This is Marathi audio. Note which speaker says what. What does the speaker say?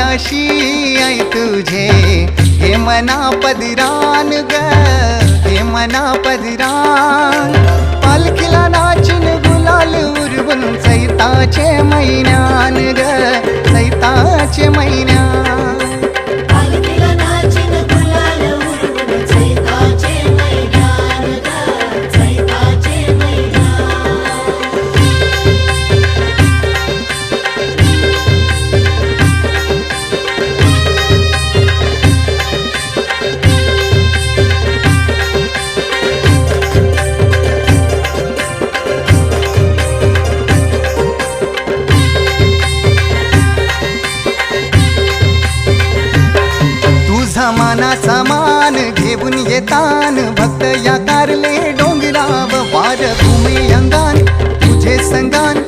Speaker 1: पाशी आई तुझे हे मना पदरान ग, हे मना पदरान पालखीला नाचून गुलाल उरवून चैताचे महिन्यान ग, चैताचे महिन्यान
Speaker 2: पालखीला नाचून गुलाल उडवून चैताचे मैदान ग, चैताचे मैदान.
Speaker 1: तुझा मानाचा मान घेऊन येतान भक्त या कारले डोंगराव वार घुमे अंगान तुझे संगान